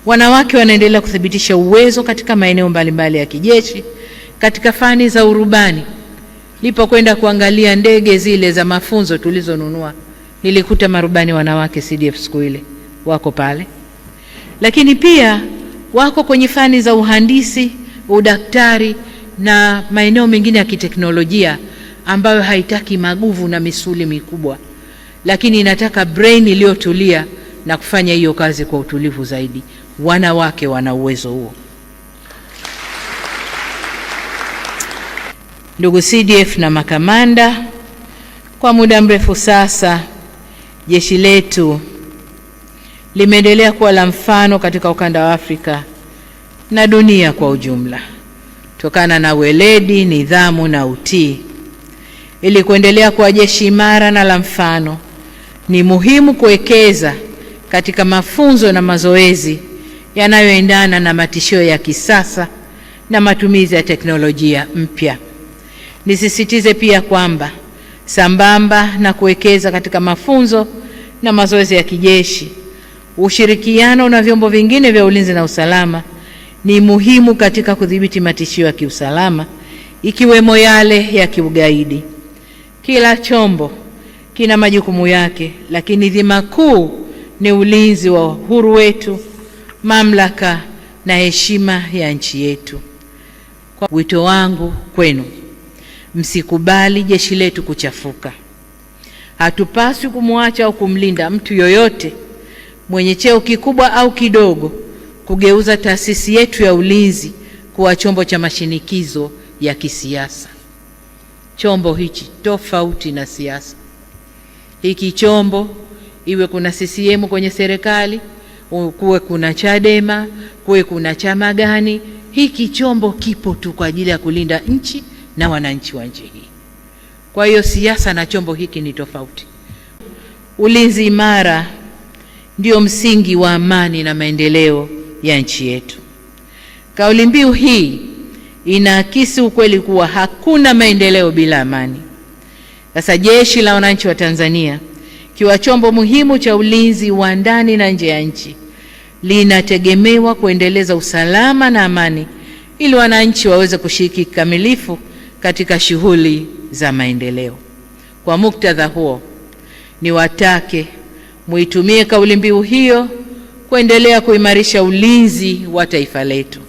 Wanawake wanaendelea kuthibitisha uwezo katika maeneo mbalimbali ya kijeshi. Katika fani za urubani, nilipokwenda kuangalia ndege zile za mafunzo tulizonunua, nilikuta marubani wanawake CDF siku ile wako pale. Lakini pia wako kwenye fani za uhandisi, udaktari na maeneo mengine ya kiteknolojia ambayo haitaki maguvu na misuli mikubwa, lakini inataka brain iliyotulia na kufanya hiyo kazi kwa utulivu zaidi. Wanawake wana uwezo huo. Ndugu CDF na makamanda, kwa muda mrefu sasa jeshi letu limeendelea kuwa la mfano katika ukanda wa Afrika na dunia kwa ujumla, kutokana na weledi, nidhamu na utii. Ili kuendelea kuwa jeshi imara na la mfano, ni muhimu kuwekeza katika mafunzo na mazoezi yanayoendana na matishio ya kisasa na matumizi ya teknolojia mpya. Nisisitize pia kwamba sambamba na kuwekeza katika mafunzo na mazoezi ya kijeshi, ushirikiano na vyombo vingine vya ulinzi na usalama ni muhimu katika kudhibiti matishio ya kiusalama, ikiwemo yale ya kiugaidi. Kila chombo kina majukumu yake, lakini dhima kuu ni ulinzi wa uhuru wetu, mamlaka na heshima ya nchi yetu. Kwa wito wangu kwenu, msikubali jeshi letu kuchafuka. Hatupaswi kumwacha au kumlinda mtu yoyote mwenye cheo kikubwa au kidogo kugeuza taasisi yetu ya ulinzi kuwa chombo cha mashinikizo ya kisiasa. Chombo hichi tofauti na siasa. Hiki chombo, iwe kuna CCM kwenye serikali, kuwe kuna Chadema, kuwe kuna chama gani, hiki chombo kipo tu kwa ajili ya kulinda nchi na wananchi wa nchi hii. Kwa hiyo siasa na chombo hiki ni tofauti. Ulinzi imara ndio msingi wa amani na maendeleo ya nchi yetu. Kauli mbiu hii inaakisi ukweli kuwa hakuna maendeleo bila amani. Sasa Jeshi la Wananchi wa Tanzania, kiwa chombo muhimu cha ulinzi wa ndani na nje ya nchi, linategemewa kuendeleza usalama na amani ili wananchi waweze kushiriki kikamilifu katika shughuli za maendeleo. Kwa muktadha huo, niwatake muitumie kauli mbiu hiyo kuendelea kuimarisha ulinzi wa taifa letu.